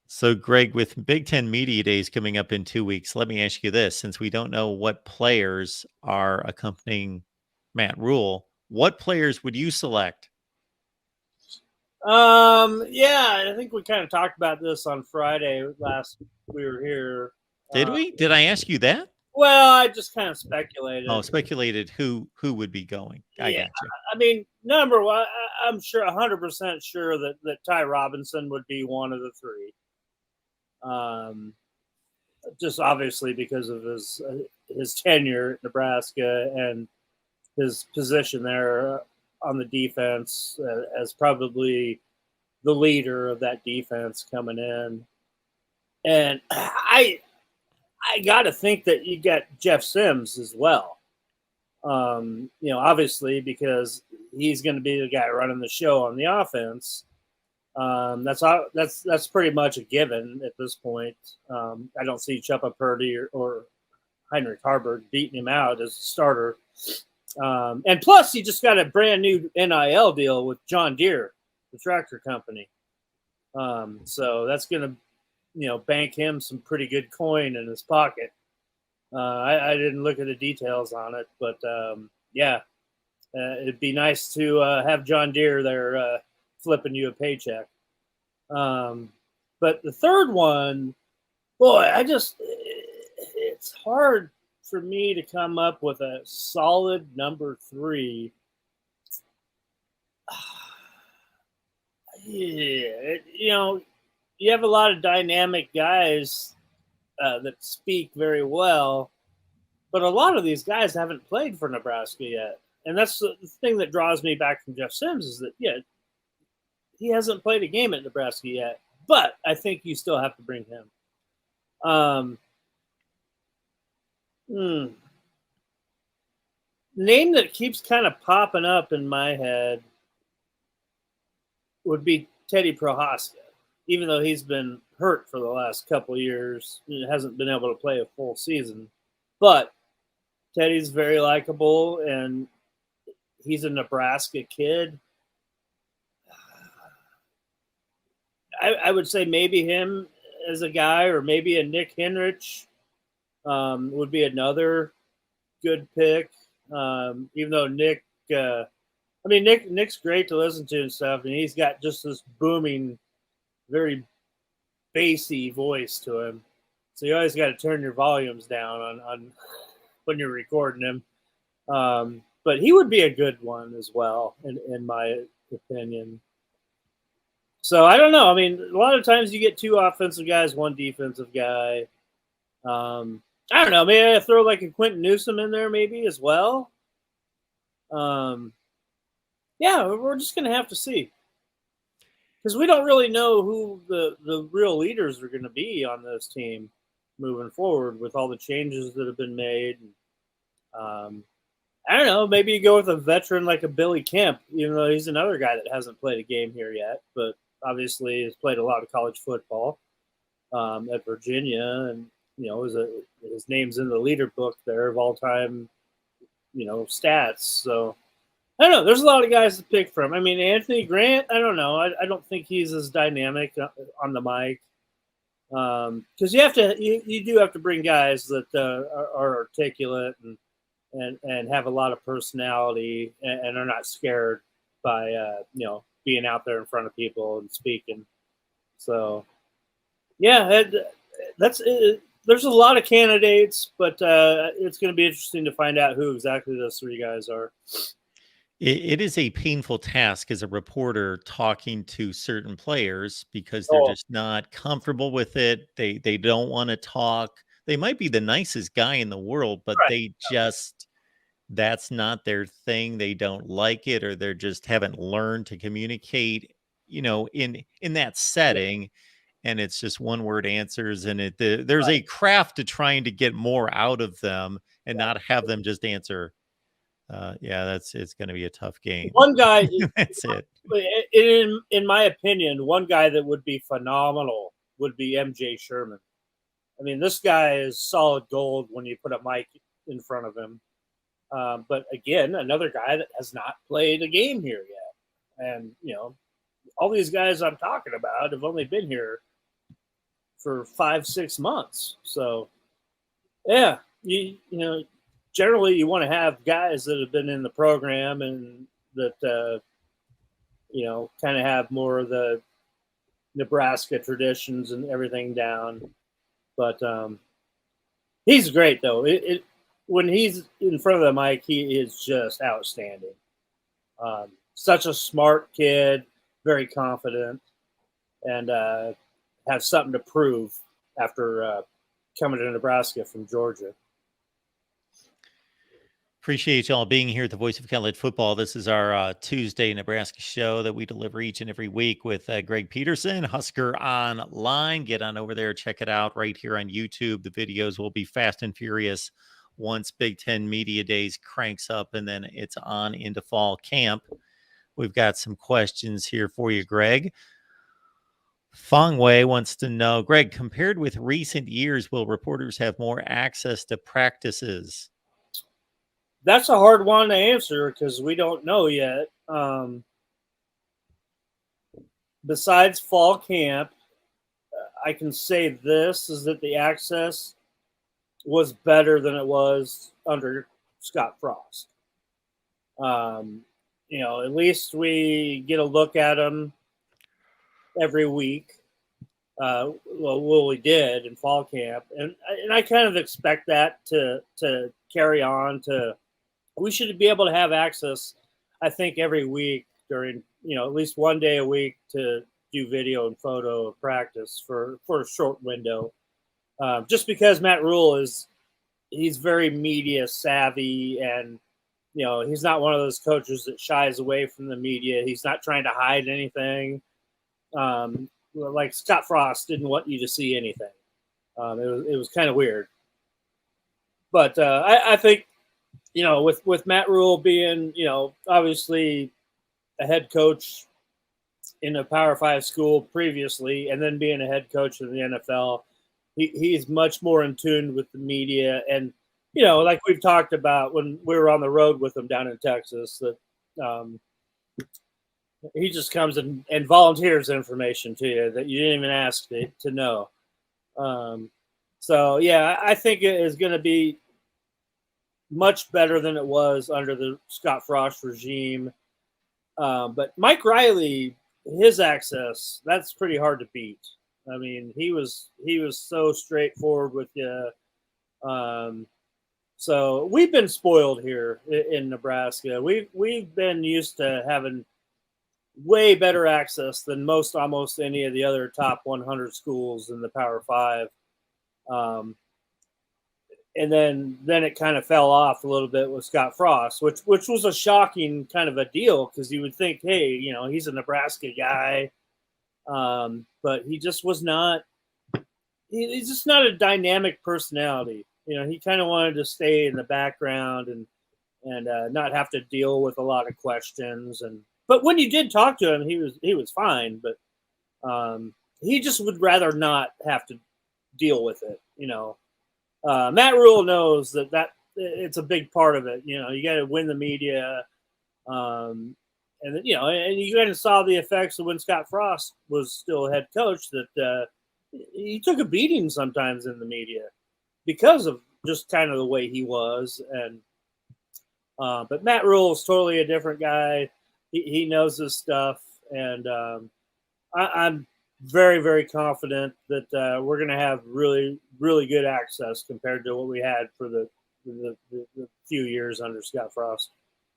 So, Greg, with Big Ten Media Days coming up in 2 weeks, let me ask you this: since we don't know what players are accompanying Matt Rule, what players would you select? Yeah, I think we kind of talked about this on Friday last we were here. Did we? Did I ask you that? Well, I just kind of Oh, speculated. speculated who would be going. I Yeah, got you. I mean, number one, I'm sure 100% sure that Ty Robinson would be one of the three. Just obviously because of his tenure at Nebraska and his position there on the defense as probably the leader of that defense coming in. And I got to think that you got Jeff Sims as well. Obviously because he's going to be the guy running the show on the offense. That's pretty much a given at this point. I don't see Chuppa Purdy or Heinrich Harburg beating him out as a starter. And plus, he just got a brand new NIL deal with John Deere, the tractor company. So that's going to, bank him some pretty good coin in his pocket. I didn't look at the details on it, but yeah, it'd be nice to have John Deere there flipping you a paycheck. But the third one, boy, it's hard for me to come up with a solid number three. Yeah, you have a lot of dynamic guys that speak very well, but a lot of these guys haven't played for Nebraska yet. And that's the thing that draws me back from Jeff Sims is that, yeah, he hasn't played a game at Nebraska yet, but I think you still have to bring him. Name that keeps kind of popping up in my head would be Teddy Prohaska, even though he's been hurt for the last couple of years and hasn't been able to play a full season. But Teddy's very likable, and he's a Nebraska kid. I would say maybe him as a guy, or maybe a Nick Henrich would be another good pick. Even though Nick's great to listen to and stuff, and he's got just this booming, very bassy voice to him. So you always got to turn your volumes down on when you're recording him. But he would be a good one as well, in my opinion. So I don't know. I mean, a lot of times you get two offensive guys, one defensive guy. I don't know. Maybe I throw like a Quentin Newsom in there maybe as well. Yeah, we're just going to have to see. Because we don't really know who the real leaders are going to be on this team moving forward with all the changes that have been made. I don't know. Maybe you go with a veteran like a Billy Kemp, even though he's another guy that hasn't played a game here yet, but obviously has played a lot of college football at Virginia, and his name's in the leader book there of all time, stats. So I don't know. There's a lot of guys to pick from. I mean, Anthony Grant, I don't know. I don't think he's as dynamic on the mic because you do have to bring guys that are articulate and have a lot of personality and are not scared by being out there in front of people and speaking. So yeah, that's it. There's a lot of candidates, but it's going to be interesting to find out who exactly those three guys are. It is a painful task as a reporter talking to certain players because they're just not comfortable with it. They don't want to talk. They might be the nicest guy in the world, but Right. that's not their thing. They don't like it, or they're just haven't learned to communicate, in that setting. And it's just one word answers, and there's a craft to trying to get more out of them and not have them just answer. It's going to be a tough game. One guy, That's it. In my opinion, one guy that would be phenomenal would be MJ Sherman. I mean, this guy is solid gold when you put a mic in front of him. But again, another guy that has not played a game here yet. And all these guys I'm talking about have only been here for 5-6 months. So yeah, generally you want to have guys that have been in the program and that kind of have more of the Nebraska traditions and everything down. But he's great though. When he's in front of the mic, he is just outstanding. Such a smart kid, very confident, and has something to prove after coming to Nebraska from Georgia. Appreciate y'all being here at the Voice of College Football. This is our Tuesday Nebraska show that we deliver each and every week with Greg Peterson, Husker Online. Get on over there, check it out right here on YouTube. The videos will be fast and furious once Big Ten Media Days cranks up, and then it's on into fall camp. We've got some questions here for you, Greg. Fong Wei wants to know, Greg, compared with recent years, will reporters have more access to practices? That's a hard one to answer because we don't know yet. Besides fall camp, I can say this is that the access was better than it was under Scott Frost. At least we get a look at them every week. We did in fall camp, and I kind of expect that to carry on to. We should be able to have access, I think, every week during, at least one day a week to do video and photo of practice for a short window. Just because Matt Rule he's very media savvy, and, he's not one of those coaches that shies away from the media. He's not trying to hide anything. Like Scott Frost didn't want you to see anything. It was kind of weird. But I think, with Matt Rule being, obviously a head coach in a Power 5 school previously, and then being a head coach in the NFL, he's much more in tune with the media. And, like we've talked about when we were on the road with him down in Texas, that he just comes and volunteers information to you that you didn't even ask to know. So, yeah, I think it is going to be much better than it was under the Scott Frost regime. But Mike Riley, his access, that's pretty hard to beat. I mean, he was so straightforward with you. So we've been spoiled here in Nebraska. We've been used to having way better access than almost any of the other top 100 schools in the Power 5. And then it kind of fell off a little bit with Scott Frost, which was a shocking kind of a deal because you would think, hey, he's a Nebraska guy, but he just was not. He's just not a dynamic personality. He kind of wanted to stay in the background and not have to deal with a lot of questions. But when you did talk to him, he was fine. But he just would rather not have to deal with it. Matt Rule knows that it's a big part of it. You got to win the media, and and you kind of saw the effects of when Scott Frost was still head coach that he took a beating sometimes in the media because of just kind of the way he was. And but Matt Rule is totally a different guy. He knows his stuff, and I'm very, very confident that we're going to have really, really good access compared to what we had for the few years under Scott Frost.